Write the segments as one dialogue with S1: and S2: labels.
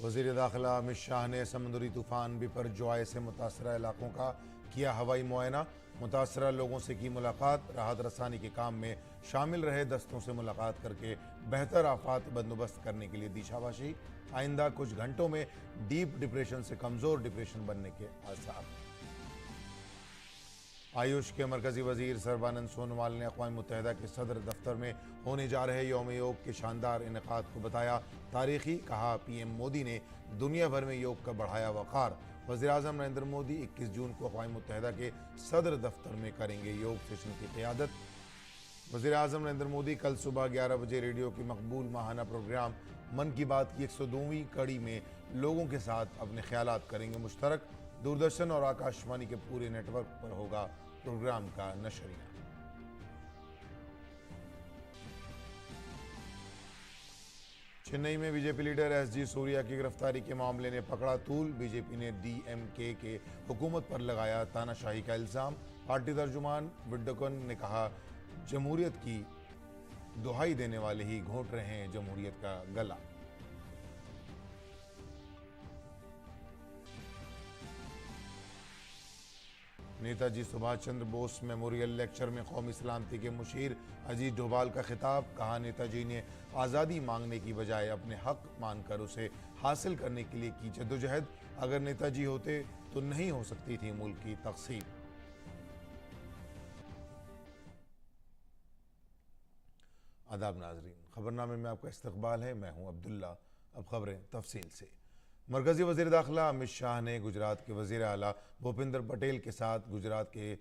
S1: वज़ीर दाखिला अमित शाह ने समुद्री तूफान बिपरजॉय से मुतासरा इलाकों का किया हवाई मुआयना। मुतासरा लोगों से की मुलाकात। राहत रसानी के काम में शामिल रहे दस्तों से मुलाकात करके बेहतर आफात बंदोबस्त करने के लिए दी शाबाशी। आइंदा कुछ घंटों में डीप डिप्रेशन से कमज़ोर डिप्रेशन बनने के आसार। आयुष के मरकजी वजीर सर्बानंद सोनोवाल ने अक़वाम मुत्तहिदा के सदर दफ्तर में होने जा रहे यौम योग के शानदार इनेकाद को बताया तारीखी। कहा पीएम मोदी ने दुनिया भर में योग का बढ़ाया वक़ार। वज़ीर-ए-आज़म नरेंद्र मोदी 21 जून को अक़वाम मुत्तहिदा के सदर दफ्तर में करेंगे योग सेशन की क़ियादत। वज़ीर-ए-आज़म नरेंद्र मोदी कल सुबह 11 बजे रेडियो की मकबूल माहाना प्रोग्राम मन की बात की 102वीं कड़ी में लोगों के साथ अपने ख्यालात करेंगे मुश्तरक। दूरदर्शन और आकाशवाणी के पूरे नेटवर्क पर होगा प्रोग्राम का नशरिया। चेन्नई में बीजेपी लीडर एसजी सूर्या की गिरफ्तारी के मामले ने पकड़ा तूल। बीजेपी ने डीएमके के हुकूमत पर लगाया तानाशाही का इल्जाम। पार्टी तर्जुमान विड्डकन ने कहा जमहूरियत की दुहाई देने वाले ही घोंट रहे हैं जमहूरियत का गला। नेताजी सुभाष चंद्र बोस मेमोरियल लेक्चर में कौमी सलामती के मुशीर अजीत डोभाल का खिताब। कहा नेताजी ने आज़ादी मांगने की बजाय अपने हक मानकर उसे हासिल करने के लिए की जद्दोजहद। अगर नेताजी होते तो नहीं हो सकती थी मुल्क की तक़सीम। आदाब नाज़रीन, खबरनामे में आपका इस्तकबाल है। मैं हूँ अब्दुल्ला। अब खबरें तफसील से। मरकज़ी वज़ीर दाखिला अमित शाह ने गुजरात के वज़ीर आला भूपेंद्र पटेल के साथ गुजरात के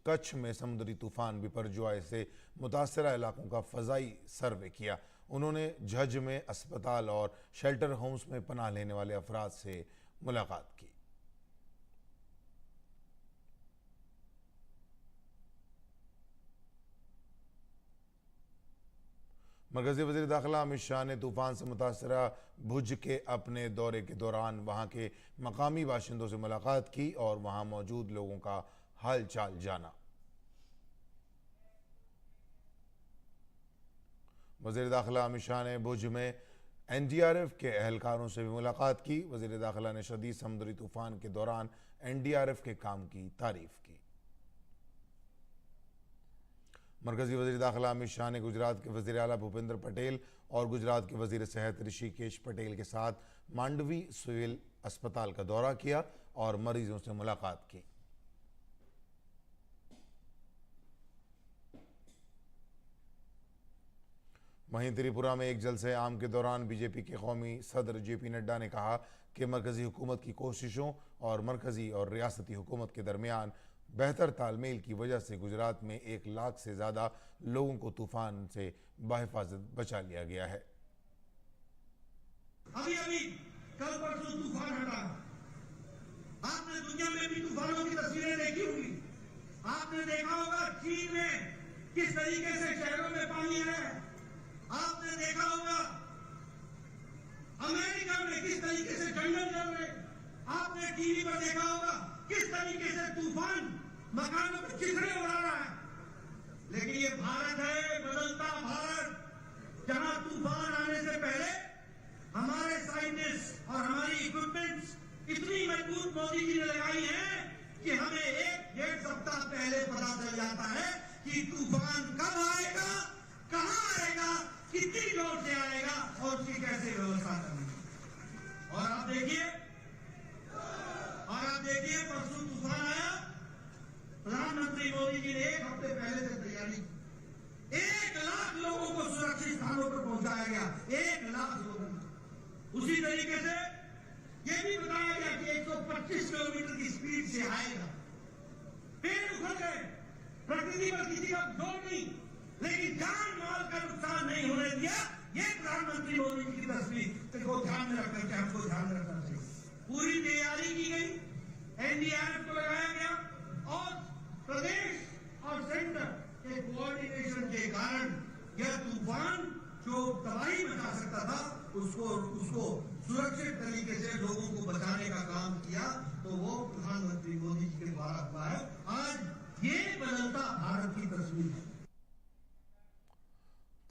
S1: कच्छ में समुद्री तूफ़ान बिपरजॉय से मुतासरा इलाकों का फ़ज़ाई सर्वे किया। उन्होंने झज्ज में अस्पताल और शेल्टर होम्स में पनाह लेने वाले अफराद से मुलाकात की। मरकज़ी वज़ीर दाखिला अमित शाह ने तूफ़ान से मुतासरा भुज के अपने दौरे के दौरान वहाँ के मकामी बाशिंदों से मुलाकात की और वहाँ मौजूद लोगों का हाल चाल जाना। वज़ीर दाखिला अमित शाह ने भुज में एनडीआरएफ के एहलकारों से भी मुलाकात की। वज़ीर दाखिला ने शदीद समुद्री तूफ़ान के दौरान एनडीआरएफ के काम की तारीफ़ की। मरकज़ी वज़ीर दाखिला अमित शाह ने गुजरात के वज़ीर आला भूपेंद्र पटेल और गुजरात के वज़ीर सेहत ऋषिकेश पटेल के साथ मांडवी सिविल अस्पताल का दौरा किया और मरीजों से मुलाकात की। वहीं त्रिपुरा में एक जलसे आम के दौरान बीजेपी के कौमी सदर जेपी नड्डा ने कहा कि मरकज़ी हुकूमत की कोशिशों और मरकज़ी और रियासती हुकूमत के दरमियान बेहतर तालमेल की वजह से गुजरात में 1 लाख से ज़्यादा लोगों को तूफान से बाहिफाजत बचा लिया गया है।
S2: अभी कल परसों तूफान हटा। आपने दुनिया में भी तूफानों की तस्वीरें देखी होंगी। आपने देखा होगा चीन में किस तरीके से शहरों में पानी है। आपने देखा होगा अमेरिका में किस तरीके से जंगल जल रहे। आपने टीवी पर देखा होगा किस तरीके से तूफान मकानों पर चिथड़े उड़ा रहा है। लेकिन ये भारत है, बदलता भारत, जहां तूफान आने से पहले हमारे साइंटिस्ट और हमारी इक्विपमेंट्स इतनी मजबूत मोदी जी ने लगाई है कि हमें 1-1.5 सप्ताह पहले पता चल जाता है कि तूफान कब आएगा, कहां आएगा, कितनी जोर से आएगा और उसकी कैसे व्यवस्था करनी है। और आप देखिए परसों तूफान आया। प्रधानमंत्री मोदी जी ने 1 हफ्ते पहले से तैयारी की। 1 लाख लोगों को सुरक्षित स्थानों पर पहुंचाया गया। 1 लाख लोगों को। उसी तरीके से यह भी बताया गया कि 125 किलोमीटर की स्पीड से आएगा। पेड़ उखड़ गए, प्रकृति पर किसी का जोर नहीं, लेकिन जान माल का नुकसान नहीं होने दिया। ये प्रधानमंत्री मोदी जी की तस्वीर को ध्यान में रखकर के हमको ध्यान रखना चाहिए। पूरी तैयारी की गई, एनडीआरएफ को लगाया गया और प्रदेश और सेंटर के कोऑर्डिनेशन के कारण यह तूफान जो तबाही मचा सकता था उसको उसको सुरक्षित तरीके से लोगों को बचाने का काम किया, तो वो प्रधानमंत्री मोदी जी के द्वारा हुआ है। आज ये बदलता भारत की तस्वीर है।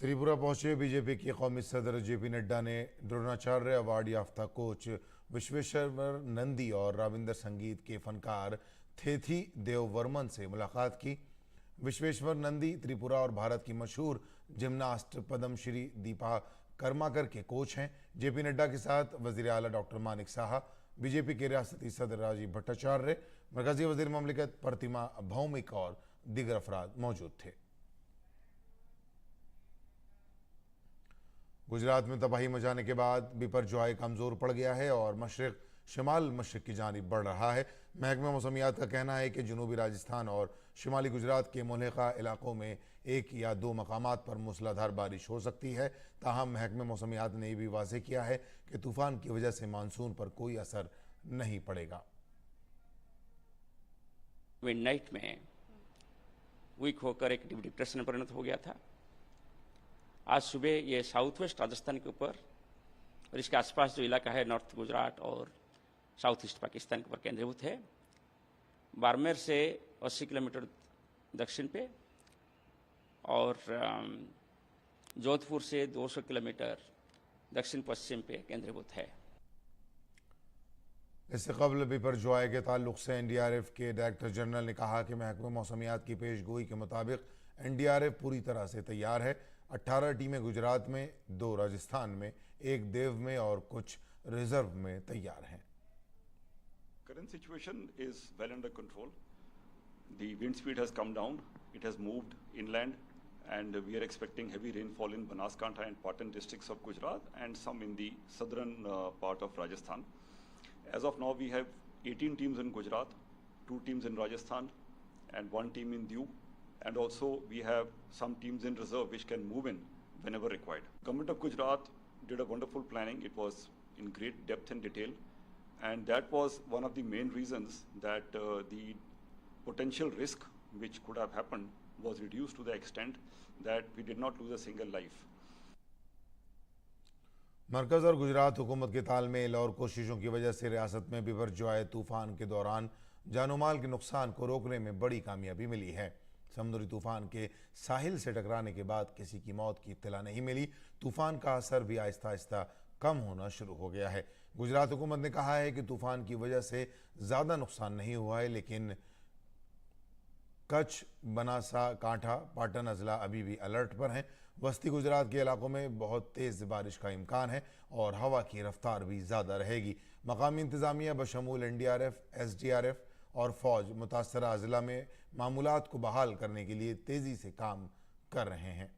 S1: त्रिपुरा पहुंचे बीजेपी के कौमी सदर जेपी नड्डा ने द्रोणाचार्य अवार्ड याफ्ता कोच विश्वेश्वर नंदी और रविंद्र संगीत के फनकार थेथी देववर्मन से मुलाकात की। विश्वेश्वर नंदी त्रिपुरा और भारत की मशहूर जिम्नास्ट पद्मश्री दीपा कर्माकर के कोच हैं। जेपी नड्डा के साथ वजीर आला डॉक्टर मानिक साहा, बीजेपी के रियासती सदर राजीव भट्टाचार्य, मरकजी वजीर ममलिकत प्रतिमा भौमिक और दीगर अफराद मौजूद थे। गुजरात में तबाही मचाने के बाद बिपरजॉय कमजोर पड़ गया है और मशरक शिमाल मशरक की जानिब बढ़ रहा है। महकमा मौसमियात का कहना है कि जनूबी राजस्थान और शिमाली गुजरात के मुल्हिका इलाकों में 1 या 2 मकामात पर मूसलाधार बारिश हो सकती है। ताहम महकमा मौसमियात ने भी वाज़ेह किया है कि तूफान की वजह से मानसून पर कोई असर नहीं पड़ेगा।
S3: मिडनाइट में वीक होकर एक डिप्रेशन में परिणत हो गया था। आज सुबह ये साउथ वेस्ट राजस्थान के ऊपर और इसके आसपास जो इलाका है नॉर्थ गुजरात और साउथ ईस्ट पाकिस्तान के ऊपर केंद्रीभूत है। बाड़मेर से 80 किलोमीटर दक्षिण पे और जोधपुर से 200 किलोमीटर दक्षिण पश्चिम पे केंद्रीभूत है।
S1: इससे कबल बिपरजॉय के ताल्लुक से एनडीआरएफ के डायरेक्टर जनरल ने कहा कि महकमा मौसमियात की पेशगोई के मुताबिक एनडीआरएफ पूरी तरह से तैयार है। 18 टीमें गुजरात में, 2 राजस्थान में, 1 देव में और कुछ रिजर्व में तैयार हैं।
S4: Current situation is well under control. The wind speed has come down. It has moved inland, and we are expecting heavy rainfall in Banaskantha and Patan districts of Gujarat and some in the southern part of Rajasthan. As of now, we have 18 teams in Gujarat, 2 teams in Rajasthan, and 1 team in Diu. And also we have some teams in reserve which can move in whenever required. Government of Gujarat did a wonderful planning. It was in great depth and detail, and that was one of the main reasons that the potential risk which could have happened was reduced to the extent that we did not lose a single life.
S1: मरकज़ और गुजरात हुकूमत के तालमेल और कोशिशों की वजह से रियासत में बिपरजॉय तूफान के दौरान जानोमाल के नुकसान को रोकने में बड़ी कामयाबी मिली है। समुद्री तूफान के साहिल से टकराने के बाद किसी की मौत की इत्तला नहीं मिली। तूफान का असर भी आहिस्ता आहिस्ता कम होना शुरू हो गया है। गुजरात हुकूमत ने कहा है कि तूफान की वजह से ज़्यादा नुकसान नहीं हुआ है, लेकिन कच्छ, बनासा, कांठा, पाटन अजला अभी भी अलर्ट पर हैं। वस्ती गुजरात के इलाकों में बहुत तेज़ बारिश का इम्कान है और हवा की रफ्तार भी ज़्यादा रहेगी। मकामी इंतज़ामिया बशमूल एनडीआरएफ, एसडीआरएफ और फौज मुतासरा अजला में मामूलात को बहाल करने के लिए तेज़ी से काम कर रहे हैं।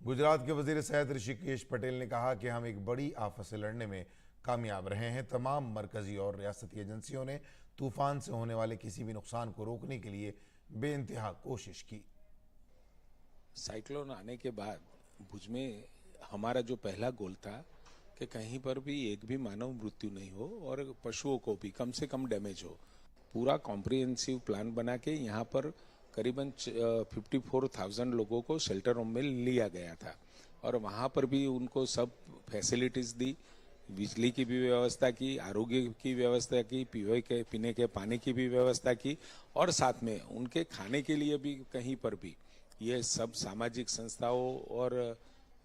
S1: गुजरात के वजीर सेहत ऋषिकेश पटेल ने कहा कि हम एक बड़ी आफत से लड़ने में कामयाब रहे हैं। तमाम मरकजी और रियासती एजेंसियों ने तूफान से होने वाले किसी भी नुकसान को रोकने के लिए बेइंतहा कोशिश की।
S5: साइक्लोन आने के बाद भुज में हमारा जो पहला गोल था कि कहीं पर भी एक भी मानव मृत्यु नहीं हो और पशुओं को भी कम से कम डैमेज हो। पूरा कॉम्प्रिहेंसिव प्लान बना के यहाँ पर करीबन 54,000 लोगों को शेल्टर होम में लिया गया था और वहाँ पर भी उनको सब फैसिलिटीज़ दी। बिजली की भी व्यवस्था की, आरोग्य की व्यवस्था की, पीने के पानी की भी व्यवस्था की और साथ में उनके खाने के लिए भी कहीं पर भी ये सब सामाजिक संस्थाओं और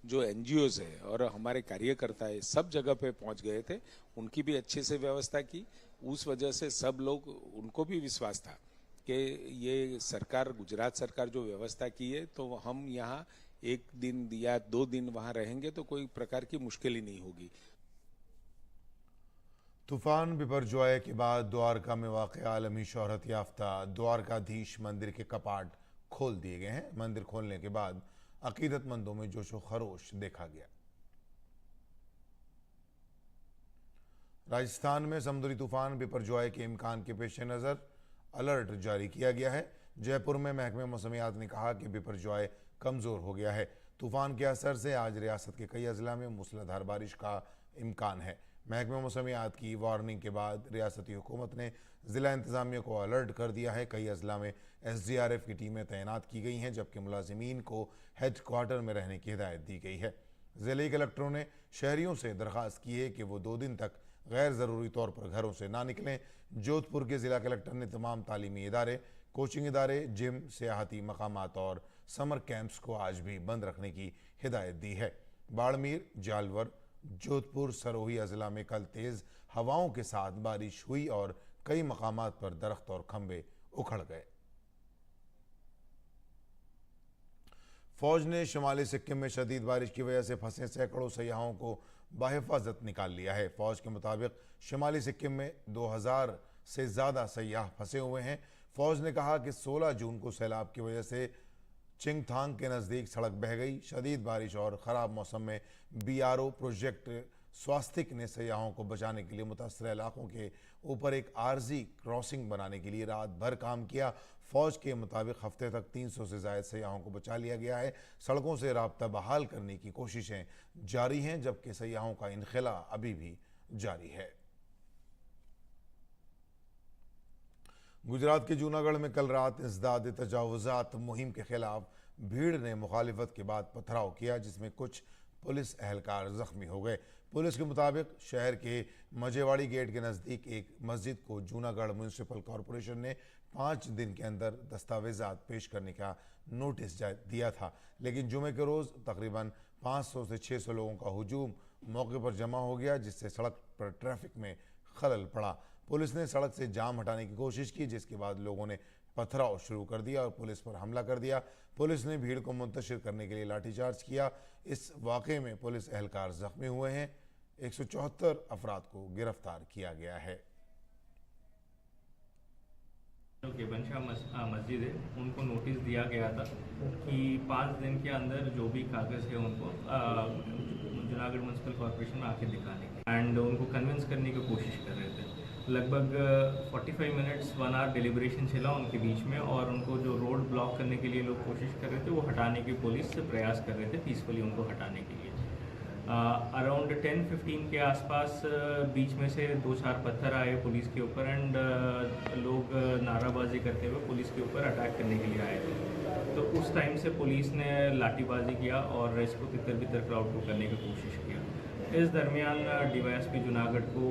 S5: जो एनजीओज है और हमारे कार्यकर्ता है सब जगह पे पहुंच गए थे। उनकी भी अच्छे से व्यवस्था की। उस वजह से सब लोग, उनको भी विश्वास था कि ये सरकार, गुजरात सरकार जो व्यवस्था की है तो हम यहाँ 1 दिन या 2 दिन वहाँ रहेंगे तो कोई प्रकार की मुश्किल ही नहीं होगी।
S1: तूफान बिपरजॉय के बाद द्वारका में वाक़ आलमी शोहरत याफ्ता द्वारकाधीश मंदिर के कपाट खोल दिए गए हैं। मंदिर खोलने के बाद अकीदतमंदों में जोशो खरोश देखा गया। राजस्थान में समुद्री तूफान बिपरजॉय के इम्कान के पेश नज़र अलर्ट जारी किया गया है। जयपुर में महकमे मौसमियात ने कहा कि बिपरजॉय कमज़ोर हो गया है। तूफान के असर से आज रियासत के कई अजला में मूसलाधार बारिश का इम्कान है। महकमे मौसमियात की वार्निंग के बाद रियासती हुकूमत ने ज़िला इंतज़ामिया को अलर्ट कर दिया है। कई अजला में SDRF की टीमें तैनात की गई हैं, जबकि मुलाजिमीन को हेड क्वार्टर में रहने की हिदायत दी गई है। ज़िले कलेक्टरों ने शहरियों से दरख्वास्त की है कि वो 2 दिन तक गैर ज़रूरी तौर पर घरों से ना निकलें। जोधपुर के ज़िला कलेक्टर ने तमाम तालीमी इदारे, कोचिंग इदारे, जिम, सियाहती मकामात और समर कैंप्स को आज भी बंद रखने की हिदायत दी है। बाड़मेर, जालवर, जोधपुर, सरोही अजला में कल तेज़ हवाओं के साथ बारिश हुई और कई मकामात पर दरख्त और खंबे उखड़ गए। फौज ने शुमाली सिक्किम में शदीद बारिश की वजह से फंसे सैकड़ों सयाहों को बाहिफाजत निकाल लिया है। फौज के मुताबिक शुमाली सिक्किम में 2000 से ज़्यादा सयाह फंसे हुए हैं। फौज ने कहा कि 16 जून को सैलाब की वजह से चिंगथांग के नज़दीक सड़क बह गई। शदीद बारिश और ख़राब मौसम में BRO प्रोजेक्ट स्वास्तिक ने सयाहों को बचाने के लिए मुतासर इलाकों के ऊपर एक आर्जी क्रॉसिंग बनाने के लिए रात भर काम किया। फौज के मुताबिक हफ्ते तक 300 से ज़ायद सयाहों को बचा लिया गया है। सड़कों से राब्ता बहाल करने की कोशिशें जारी हैं, जबकि सयाहों का इनखला अभी भी जारी है। गुजरात के जूनागढ़ में कल रात इज़दाद तजावुज़ात मुहिम के खिलाफ भीड़ ने मुखालिफत के बाद पथराव किया, जिसमें कुछ पुलिस एहलकार जख्मी हो गए। पुलिस के मुताबिक शहर के मजेवाड़ी गेट के नज़दीक एक मस्जिद को जूनागढ़ म्यूनसिपल कॉरपोरेशन ने 5 दिन के अंदर दस्तावेजात पेश करने का नोटिस दिया था, लेकिन जुमे के रोज़ तकरीबन 500 से 600 लोगों का हुजूम मौके पर जमा हो गया, जिससे सड़क पर ट्रैफिक में खलल पड़ा। पुलिस ने सड़क से जाम हटाने की कोशिश की, जिसके बाद लोगों ने पथराव शुरू कर दिया और पुलिस पर हमला कर दिया। पुलिस ने भीड़ को मुंतशिर करने के लिए लाठीचार्ज किया। इस वाक़े में पुलिस एहलकार जख्मी हुए हैं। 174 अफराद को गिरफ्तार किया गया है।
S6: जो केबनशाह मस्जिद है, उनको नोटिस दिया गया था कि 5 दिन के अंदर जो भी कागज़ है उनको जूनागढ़ म्यूनसिपल कॉरपोरेशन में आके दिखाने के, एंड उनको कन्विंस करने की कोशिश कर रहे थे। लगभग 45 मिनट्स 1 आवर डिलिब्रेशन चला उनके बीच में, और उनको जो रोड ब्लॉक करने के लिए लोग कोशिश कर रहे थे वो हटाने की पुलिस से प्रयास कर रहे थे पीसफुली उनको हटाने के लिए। अराउंड 10-15 के आसपास बीच में से 2-4 पत्थर आए पुलिस के ऊपर, एंड लोग नाराबाजी करते हुए पुलिस के ऊपर अटैक करने के लिए आए थे। तो उस टाइम से पुलिस ने लाठीबाजी किया और इसको तितर बितर क्राउड को करने की कोशिश किया। इस दरमियान DYSP जूनागढ़ को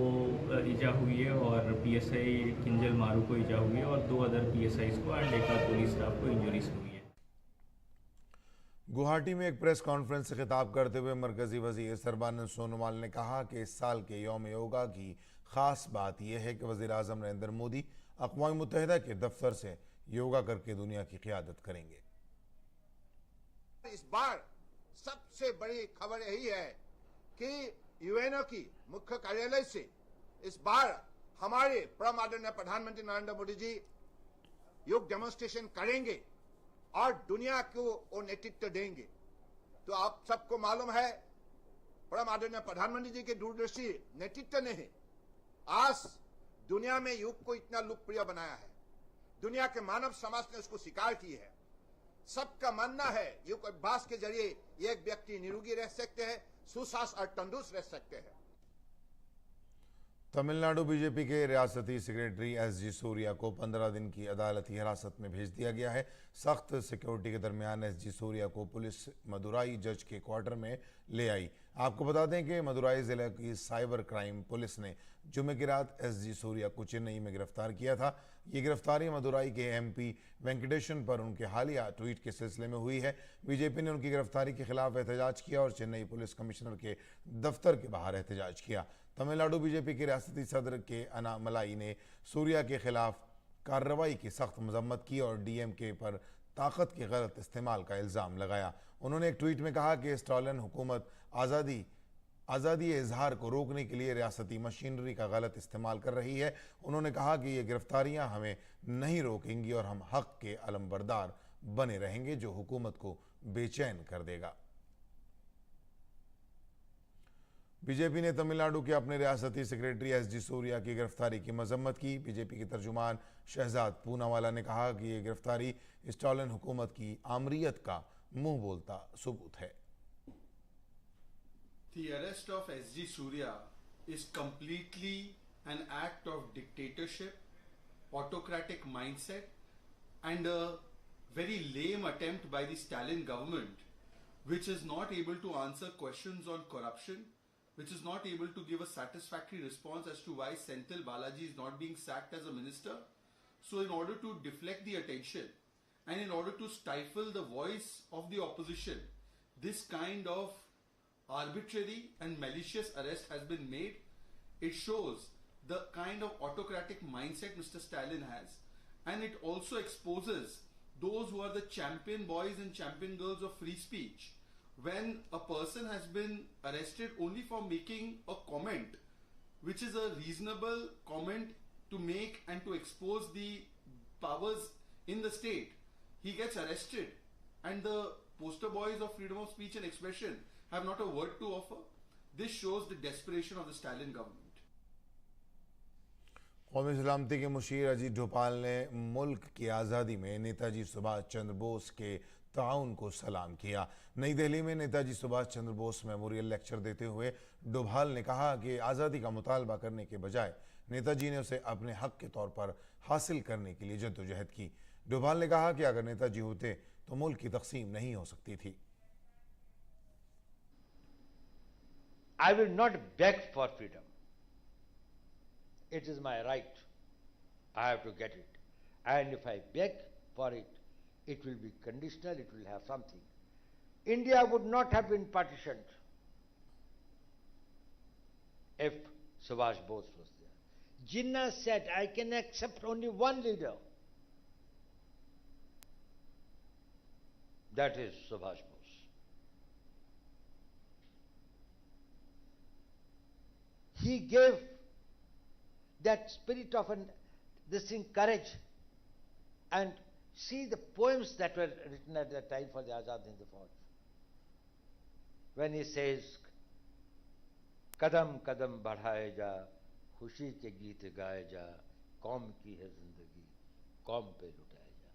S6: ईजा हुई है और PSI किंजल मारू को ईजा हुई है और 2 अदर PSIs को एंड 1 पुलिस स्टाफ को इंजरीज हुई है।
S1: गुवाहाटी में एक प्रेस कॉन्फ्रेंस से खिताब करते हुए मरकजी वजीर सरबानंद सोनोवाल ने कहा कि इस साल के यौम योगा की खास बात यह है कि वज़ीर आज़म नरेंद्र मोदी अक़वाम मुत्तहिदा के दफ्तर से योगा करके दुनिया की क़ियादत करेंगे।
S7: इस बार सबसे बड़ी खबर यही है कि UNO की मुख्य कार्यालय से इस बार हमारे परम आदरणीय प्रधानमंत्री नरेंद्र मोदी जी योग डेमोन्स्ट्रेशन करेंगे और दुनिया को वो नेतृत्व देंगे। तो आप सबको मालूम है परम आदरणीय प्रधानमंत्री जी के दूरदर्शी नेतृत्व ने आज दुनिया में योग को इतना लोकप्रिय बनाया है, दुनिया के मानव समाज ने उसको स्वीकार की है। सबका मानना है योग अभ्यास के जरिए एक व्यक्ति निरोगी रह सकते हैं, सुस्वास्थ्य और तंदुरुस्त रह सकते हैं।
S1: तमिलनाडु बीजेपी के रियासती सेक्रेटरी SG सूर्या को 15 दिन की अदालती हिरासत में भेज दिया गया है। सख्त सिक्योरिटी के दरमियान SG सूर्या को पुलिस मदुराई जज के क्वार्टर में ले आई। आपको बता दें कि मदुराई जिले की साइबर क्राइम पुलिस ने जुमे की रात SG सूर्या को चेन्नई में गिरफ्तार किया था। ये गिरफ्तारी मदुराई के MP वेंकटेशन पर उनके हालिया ट्वीट के सिलसिले में हुई है। बीजेपी ने उनकी गिरफ्तारी के खिलाफ एहतजाज किया और चेन्नई पुलिस कमिश्नर के दफ्तर के बाहर एहतजाज किया। तमिलनाडु बीजेपी के रियासती सदर के अन्नामलाई ने सूर्या के खिलाफ कार्रवाई की सख्त मजम्मत की और DMK पर ताकत के गलत इस्तेमाल का इल्ज़ाम लगाया। उन्होंने एक ट्वीट में कहा कि स्टालिन हुकूमत आज़ादी इजहार को रोकने के लिए रियासती मशीनरी का गलत इस्तेमाल कर रही है। उन्होंने कहा कि ये गिरफ्तारियां हमें नहीं रोकेंगी और हम हक के अलमबरदार बने रहेंगे, जो हुकूमत को बेचैन कर देगा। बीजेपी ने तमिलनाडु के अपने रियासती सेक्रेटरी SG सूर्या की गिरफ्तारी की मजम्मत की। बीजेपी के तर्जुमान शहजाद पूनावाला ने कहा कि ये गिरफ्तारी स्टालिन हुकूमत की आमरीयत का मुंह बोलता सबूत है।
S8: The arrest of SG Surya is completely an act of dictatorship, autocratic mindset, and a very lame attempt by the Stalin government, which is not able to answer questions on corruption, which is not able to give a satisfactory response as to why Senthil Balaji is not being sacked as a minister. So in order to deflect the attention and in order to stifle the voice of the opposition, this kind of arbitrary and malicious arrest has been made. It shows the kind of autocratic mindset Mr. Stalin has, and it also exposes those who are the champion boys and champion girls of free speech. When a person has been arrested only for making a comment, which is a reasonable comment to make and to expose the powers in the state, he gets arrested, and the poster boys of freedom of speech and expression have not a word to offer. This shows the desperation of the Stalin government.
S1: कौमी सलामती के मुशीर अजीत डोभाल ने मुल्क की आज़ादी में नेताजी सुभाष चंद्र बोस के ताउन को सलाम किया। नई दिल्ली में नेताजी सुभाष चंद्र बोस मेमोरियल लेक्चर देते हुए डोभाल ने कहा कि आज़ादी का मुतालबा करने के बजाय नेताजी ने उसे अपने हक के तौर पर हासिल करने के लिए जद्दोजहद की। डोभाल ने कहा कि अगर नेताजी होते तो मुल्क की तकसीम नहीं हो सकती थी।
S9: I will not beg for freedom. It is my right. I have to get it. And if I beg for it, it will be conditional, it will have something. India would not have been partitioned if Subhash Bose was there. Jinnah said, I can accept only one leader. That is Subhash Bose. He gave that spirit of this courage, and see the poems that were written at that time for the Azad Hind Fauj. When he says, कदम कदम बढ़ाए जा, खुशी के गीत गाए जा, कौम की है जिंदगी, कौम पे लुटाए जा।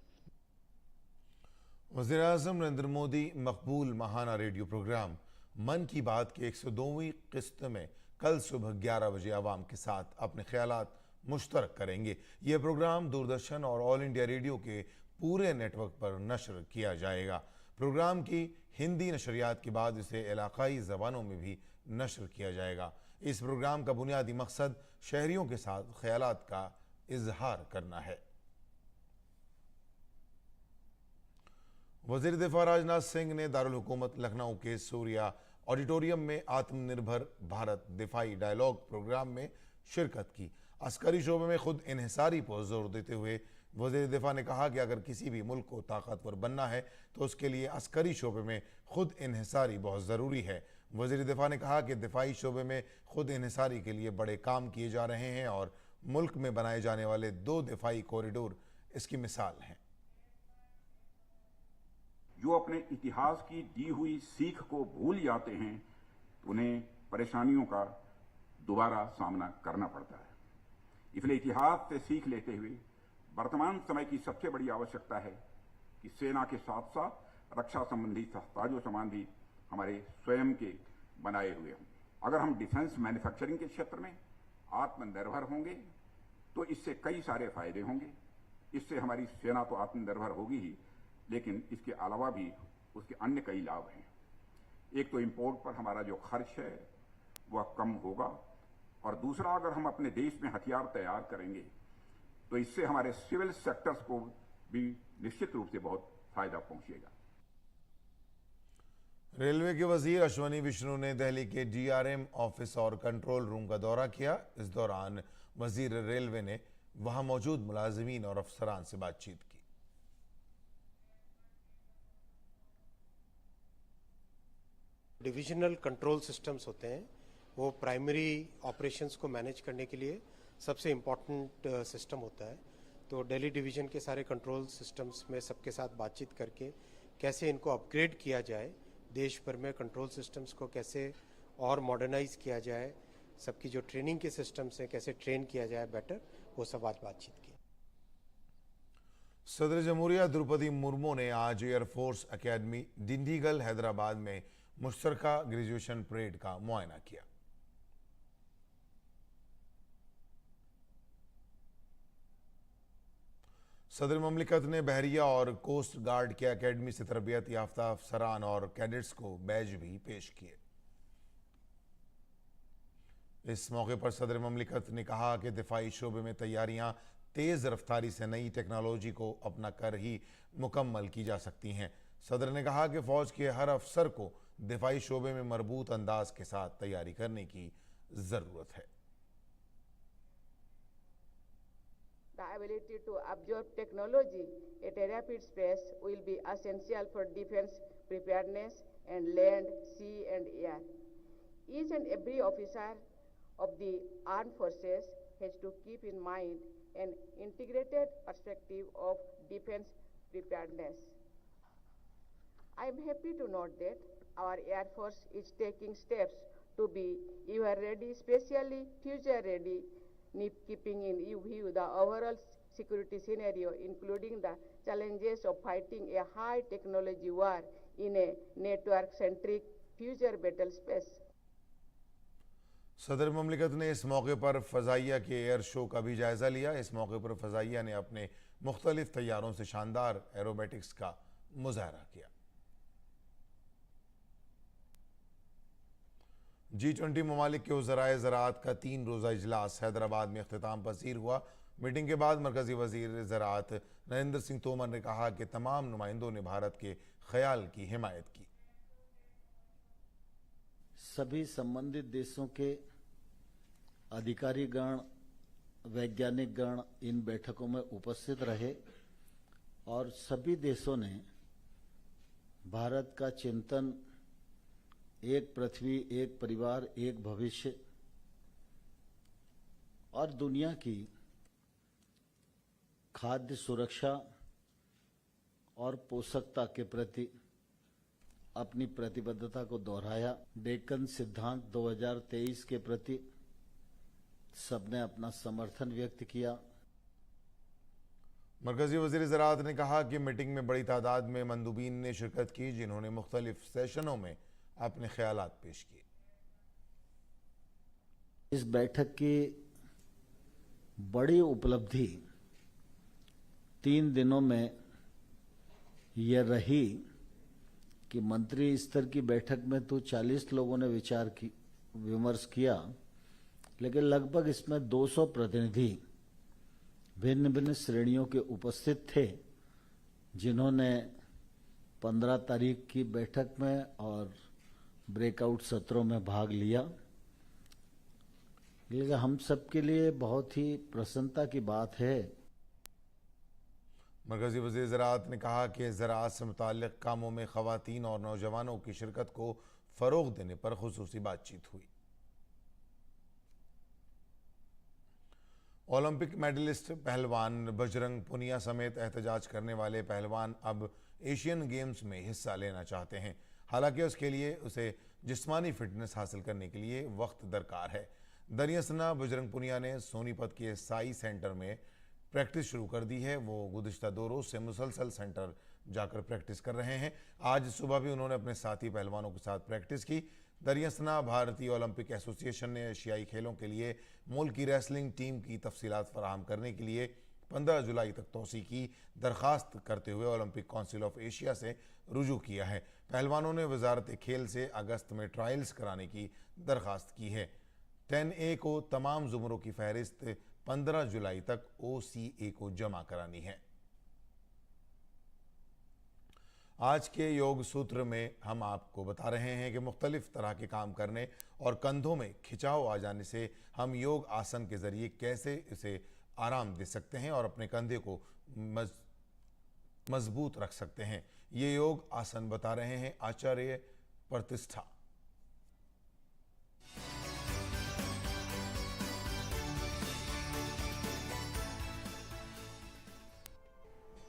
S1: वज़ीर-ए-आज़म नरेंद्र मोदी मकबूल माहाना रेडियो प्रोग्राम मन की बात की 102वीं किस्त में कल सुबह 11 बजे आवाम के साथ अपने ख्यालात मुश्तरक करेंगे। यह प्रोग्राम दूरदर्शन और ऑल इंडिया रेडियो के पूरे नेटवर्क पर नशर किया जाएगा। प्रोग्राम की हिंदी नशरियात के बाद इसे इलाकाई ज़बानों में भी नशर किया जाएगा। इस प्रोग्राम का बुनियादी मकसद शहरियों के साथ ख्यालात का इजहार करना है। वज़ीर दिफा राजनाथ सिंह ने दारुल हुकूमत लखनऊ के सूर्या ऑडिटोरियम में आत्मनिर्भर भारत दिफाई डायलॉग प्रोग्राम में शिरकत की। अस्करी शोबे में खुद इन्हिसारी पर जोर देते हुए वज़ीर दिफा ने कहा कि अगर किसी भी मुल्क को ताकतवर बनना है तो उसके लिए अस्करी शोबे में खुद इन्हिसारी बहुत ज़रूरी है। वज़ीर दिफा ने कहा कि दिफाई शोबे में खुद इन्हिसारी के लिए बड़े काम किए जा रहे हैं और मुल्क में बनाए जाने वाले 2 दिफाई कॉरिडोर इसकी मिसाल हैं।
S10: जो अपने इतिहास की दी हुई सीख को भूल जाते हैं तो उन्हें परेशानियों का दोबारा सामना करना पड़ता है। इसलिए इतिहास से सीख लेते हुए वर्तमान समय की सबसे बड़ी आवश्यकता है कि सेना के साथ साथ रक्षा संबंधी साजो सामान भी हमारे स्वयं के बनाए हुए हों। अगर हम डिफेंस मैन्युफैक्चरिंग के क्षेत्र में आत्मनिर्भर होंगे तो इससे कई सारे फायदे होंगे। इससे हमारी सेना तो आत्मनिर्भर होगी ही, लेकिन इसके अलावा भी उसके अन्य कई लाभ हैं। एक तो इंपोर्ट पर हमारा जो खर्च है वह कम होगा, और दूसरा अगर हम अपने देश में हथियार तैयार करेंगे तो इससे हमारे सिविल सेक्टर्स को भी निश्चित रूप से बहुत फायदा पहुंचेगा।
S1: रेलवे के वजीर अश्वनी विष्णु ने दिल्ली के DRM ऑफिस और कंट्रोल रूम का दौरा किया। इस दौरान वजीर रेलवे ने वहां मौजूद मुलाजिमीन और अफसरान से बातचीत की।
S11: डिविजनल कंट्रोल सिस्टम्स होते हैं, वो प्राइमरी ऑपरेशंस को मैनेज करने के लिए सबसे इम्पॉर्टेंट सिस्टम होता है। तो दिल्ली डिवीज़न के सारे कंट्रोल सिस्टम्स में सबके साथ बातचीत करके कैसे इनको अपग्रेड किया जाए, देश भर में कंट्रोल सिस्टम्स को कैसे और मॉडर्नाइज किया जाए, सबकी जो ट्रेनिंग के सिस्टम्स हैं कैसे ट्रेन किया जाए बेटर, वो सब आज बातचीत की।
S1: सदर जमहूरिया द्रौपदी मुर्मू ने आज एयरफोर्स अकेडमी डिंडीगल हैदराबाद में मुश्तरका ग्रेजुएशन परेड का मुआयना किया। सदर ममलिकत ने बहरिया और कोस्ट गार्ड के एकेडमी से तरबियत याफ्ता अफसरान और कैडेट्स को बैज भी पेश किए। इस मौके पर सदर ममलिकत ने कहा कि दिफाई शोबे में तैयारियां तेज रफ्तारी से नई टेक्नोलॉजी को अपना कर ही मुकम्मल की जा सकती हैं। सदर ने कहा कि फौज के हर अफसर को दिफाई शोबे में मरबूत अंदाज के साथ तैयारी करने की जरूरत है।
S12: The ability to absorb technology at a rapid pace will be essential for defense preparedness and land, sea and air. Each and every officer of the armed forces has to keep in mind an integrated perspective of defense preparedness. I am happy to note that our Air Force is taking steps to be ever ready, especially future ready, keeping in view the overall security scenario, including the challenges of fighting a high technology war in a network-centric future battle space.
S1: सदर ममलिकत ने इस मौके पर फ़ज़ाइया के air show का भी जायज़ा लिया। इस मौके पर फ़ज़ाइया ने अपने मुख्तलिफ तैयारों से शानदार एरोबेटिक्स का मुजाहरा किया। G20 ममालिक के वज़राए ज़राअत का 3 रोज़ा इजलास हैदराबाद में अख्तिताम पसीर हुआ। मीटिंग के बाद मरकज़ी वज़ीर ज़राअत नरेंद्र सिंह तोमर ने कहा कि तमाम नुमाइंदों ने भारत के ख्याल की हिमायत की।
S13: सभी संबंधित देशों के अधिकारीगण, वैज्ञानिकगण इन बैठकों में उपस्थित रहे और सभी देशों ने भारत का चिंतन एक पृथ्वी, एक परिवार, एक भविष्य और दुनिया की खाद्य सुरक्षा और पोषकता के प्रति अपनी प्रतिबद्धता को दोहराया। डेक्कन सिद्धांत 2023 के प्रति सबने अपना समर्थन व्यक्त किया।
S1: मरकजी वज़ीर ज़राअत ने कहा कि मीटिंग में बड़ी तादाद में मंदूबीन ने शिरकत की, जिन्होंने मुख्तलिफ सेशनों में अपने ख्यालात पेश किए।
S13: इस बैठक की बड़ी उपलब्धि 3 दिनों में यह रही कि मंत्री स्तर की बैठक में तो 40 लोगों ने विमर्श किया, लेकिन लगभग इसमें 200 प्रतिनिधि भिन्न भिन्न श्रेणियों के उपस्थित थे, जिन्होंने 15 तारीख की बैठक में और ब्रेकआउट सत्रों में भाग लिया। लेकिन हम सबके लिए बहुत ही प्रसन्नता की बात है।
S1: मरकजी वज़ीर ज़राअत ने कहा कि ज़राअत से मुताल्लिक़ कामों में ख़वातीन और नौजवानों की शिरकत को फ़रोग़ देने पर ख़ुसूसी बातचीत हुई। ओलंपिक मेडलिस्ट पहलवान बजरंग पुनिया समेत एहतजाज करने वाले पहलवान अब एशियन गेम्स में हिस्सा लेना चाहते हैं। हालांकि उसके लिए उसे जिस्मानी फिटनेस हासिल करने के लिए वक्त दरकार है। दरियासना बजरंग पुनिया ने सोनीपत के साई सेंटर में प्रैक्टिस शुरू कर दी है। वो गुज़िश्ता 2 रोज़ से मुसलसल सेंटर जाकर प्रैक्टिस कर रहे हैं। आज सुबह भी उन्होंने अपने साथी पहलवानों के साथ प्रैक्टिस की। दरियासना भारतीय ओलंपिक एसोसिएशन ने एशियाई खेलों के लिए मुल्क की रेसलिंग टीम की तफसीलात फराहम करने के लिए 15 जुलाई तक तोसी की दरख्वास्त करते हुए ओलंपिक काउंसिल ऑफ एशिया से रुजू किया है। पहलवानों ने वजारत खेल से अगस्त में ट्रायल्स कराने की दरख्वास्त की है। 10A को तमाम ज़ुमरों की फहरिस्त 15 जुलाई तक OCA को जमा करानी है। आज के योग सूत्र में हम आपको बता रहे हैं कि मुख्तलिफ तरह के काम करने और कंधों में खिंचाव आ जाने से हम योग आसन के ज़रिए कैसे इसे आराम दे सकते हैं और अपने कंधे को मजबूत रख सकते हैं। ये योग आसन बता रहे हैं आचार्य प्रतिष्ठा।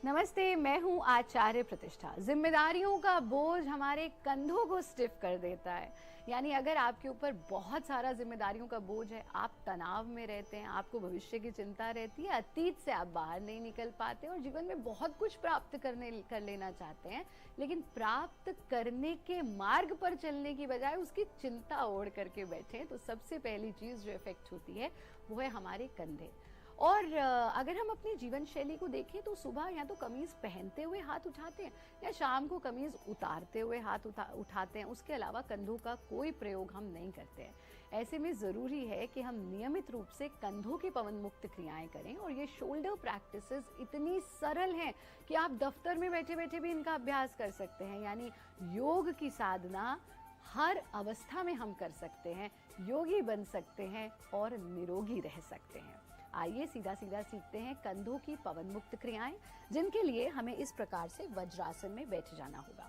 S14: नमस्ते, मैं हूं आचार्य प्रतिष्ठा। जिम्मेदारियों का बोझ हमारे कंधों को स्टिफ कर देता है। यानी अगर आपके ऊपर बहुत सारा जिम्मेदारियों का बोझ है, आप तनाव में रहते हैं, आपको भविष्य की चिंता रहती है, अतीत से आप बाहर नहीं निकल पाते और जीवन में बहुत कुछ प्राप्त कर लेना चाहते हैं, लेकिन प्राप्त करने के मार्ग पर चलने की बजाय उसकी चिंता ओढ़ करके बैठे, तो सबसे पहली चीज जो इफेक्ट होती है वो है हमारे कंधे। और अगर हम अपनी जीवन शैली को देखें तो सुबह या तो कमीज पहनते हुए हाथ उठाते हैं या शाम को कमीज उतारते हुए हाथ उठाते हैं। उसके अलावा कंधों का कोई प्रयोग हम नहीं करते हैं। ऐसे में ज़रूरी है कि हम नियमित रूप से कंधों की पवन मुक्त क्रियाएं करें। और ये शोल्डर प्रैक्टिसेस इतनी सरल हैं कि आप दफ्तर में बैठे बैठे भी इनका अभ्यास कर सकते हैं। यानी योग की साधना हर अवस्था में हम कर सकते हैं, योगी बन सकते हैं और निरोगी रह सकते हैं। आइए सीधा सीधा सीखते हैं कंधों की पवन मुक्त क्रियाएं, जिनके लिए हमें इस प्रकार से वज्रासन में बैठ जाना होगा।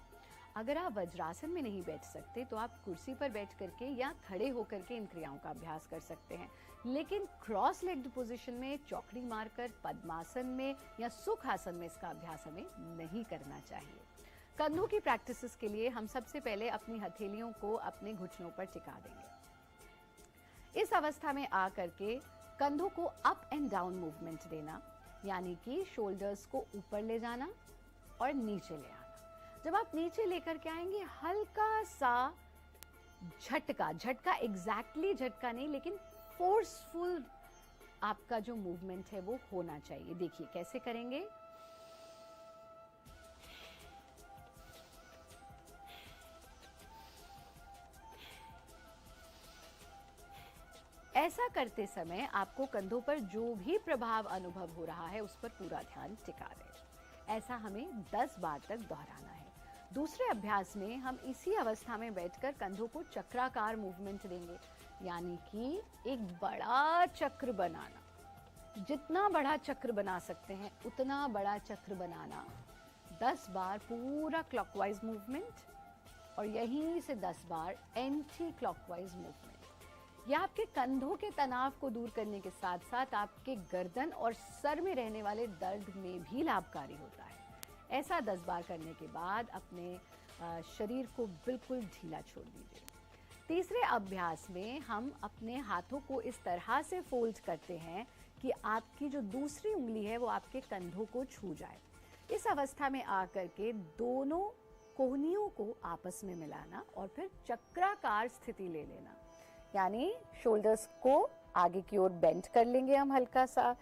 S14: अगर आप वज्रासन में नहीं बैठ सकते तो आप कुर्सी पर बैठ करके या खड़े होकर के इन क्रियाओं का अभ्यास कर सकते हैं। लेकिन क्रॉस लेग्ड पोजीशन में, चौकड़ी मारकर, पद्मासन में या सुखासन में इसका अभ्यास हमें नहीं करना चाहिए। कंधों की प्रैक्टिसेस के लिए हम सबसे पहले अपनी हथेलियों को अपने घुटनों पर टिका देंगे। इस अवस्था में आकर के कंधों को अप एंड डाउन मूवमेंट देना, यानी कि शोल्डर्स को ऊपर ले जाना और नीचे ले आना। जब आप नीचे लेकर के आएंगे, हल्का सा झटका एग्जैक्टली झटका नहीं, लेकिन फोर्सफुल आपका जो मूवमेंट है वो होना चाहिए। देखिए कैसे करेंगे। ऐसा करते समय आपको कंधों पर जो भी प्रभाव अनुभव हो रहा है उस पर पूरा ध्यान टिका दें। ऐसा हमें 10 बार तक दोहराना है। दूसरे अभ्यास में हम इसी अवस्था में बैठकर कंधों को चक्राकार मूवमेंट देंगे, यानी कि एक बड़ा चक्र बनाना। जितना बड़ा चक्र बना सकते हैं उतना बड़ा चक्र बनाना। 10 बार पूरा क्लॉकवाइज मूवमेंट और यहीं से 10 बार एंटी क्लॉकवाइज मूवमेंट। यह आपके कंधों के तनाव को दूर करने के साथ साथ आपके गर्दन और सर में रहने वाले दर्द में भी लाभकारी होता है। ऐसा 10 बार करने के बाद अपने शरीर को बिल्कुल ढीला छोड़ दीजिए। तीसरे अभ्यास में हम अपने हाथों को इस तरह से फोल्ड करते हैं कि आपकी जो दूसरी उंगली है वो आपके कंधों को छू जाए। इस अवस्था में आकर के दोनों कोहनियों को आपस में मिलाना और फिर चक्राकार स्थिति ले लेना, यानी शोल्डर्स को आगे की ओर बेंड कर लेंगे हम हल्का सा,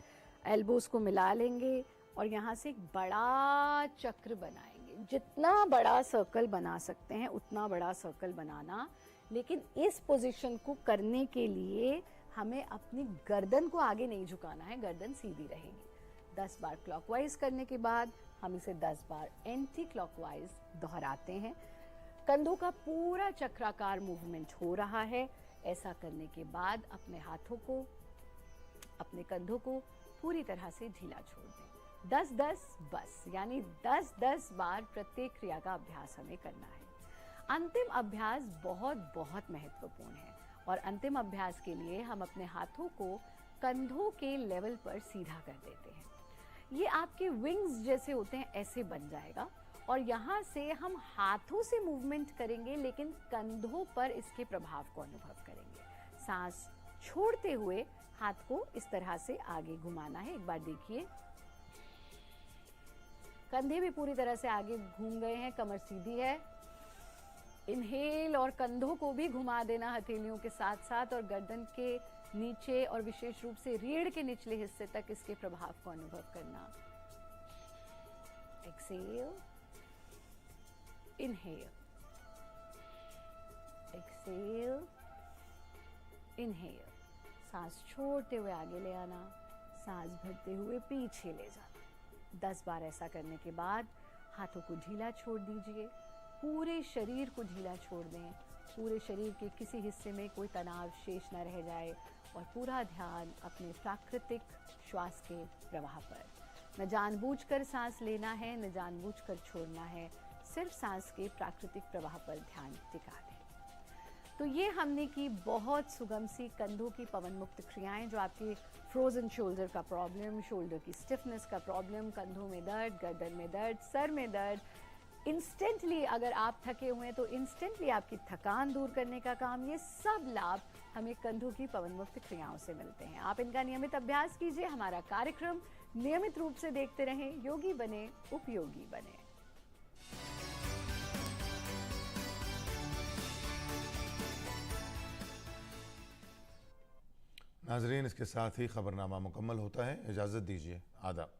S14: एल्बोज को मिला लेंगे और यहाँ से एक बड़ा चक्र बनाएंगे। जितना बड़ा सर्कल बना सकते हैं उतना बड़ा सर्कल बनाना। लेकिन इस पोजीशन को करने के लिए हमें अपनी गर्दन को आगे नहीं झुकाना है, गर्दन सीधी रहेगी। 10 बार क्लॉकवाइज करने के बाद हम इसे 10 बार एंटी क्लॉकवाइज दोहराते हैं। कंधों का पूरा चक्राकार मूवमेंट हो रहा है। ऐसा करने के बाद अपने हाथों को, अपने कंधों को पूरी तरह से ढीला छोड़ दें। 10-10 बस, यानी 10-10 बार प्रत्येक क्रिया का अभ्यास हमें करना है। अंतिम अभ्यास बहुत महत्वपूर्ण है और अंतिम अभ्यास के लिए हम अपने हाथों को कंधों के लेवल पर सीधा कर देते हैं। ये आपके विंग्स जैसे होते हैं, ऐसे बन जाएगा और यहाँ से हम हाथों से मूवमेंट करेंगे लेकिन कंधों पर इसके प्रभाव को अनुभव करेंगे। सांस छोड़ते हुए हाथ को इस तरह से आगे घुमाना है। एक बार देखिए, कंधे भी पूरी तरह से आगे घूम गए हैं, कमर सीधी है। इनहेल और कंधों को भी घुमा देना हथेलियों के साथ साथ और गर्दन के नीचे और विशेष रूप से रीढ़ के निचले हिस्से तक इसके प्रभाव को अनुभव करना। Exhale, inhale, exhale, inhale. सांस छोड़ते हुए आगे ले आना, सांस भरते हुए पीछे ले जाना। 10 बार ऐसा करने के बाद हाथों को ढीला छोड़ दीजिए, पूरे शरीर को ढीला छोड़ दें। पूरे शरीर के किसी हिस्से में कोई तनाव शेष न रह जाए और पूरा ध्यान अपने प्राकृतिक श्वास के प्रवाह पर। न जानबूझकर सांस लेना है, न जानबूझकर छोड़ना है, सिर्फ सांस के प्राकृतिक प्रवाह पर ध्यान टिका दें। तो ये हमने की बहुत सुगम सी कंधों की पवन मुक्त क्रियाएं, जो आपकी फ्रोजन शोल्डर का प्रॉब्लम, शोल्डर की स्टिफनेस का प्रॉब्लम, कंधों में दर्द, गर्दन में दर्द, सर में दर्द, इंस्टेंटली अगर आप थके हुए हैं तो इंस्टेंटली आपकी थकान दूर करने का काम, ये सब लाभ हमें कंधों की पवन मुक्त क्रियाओं से मिलते हैं। आप इनका नियमित अभ्यास कीजिए। हमारा कार्यक्रम नियमित रूप से देखते रहें। योगी बने, उपयोगी बने।
S1: नाजरीन, इसके साथ ही खबरनामा मुकम्मल होता है। इजाज़त दीजिए। आदाब।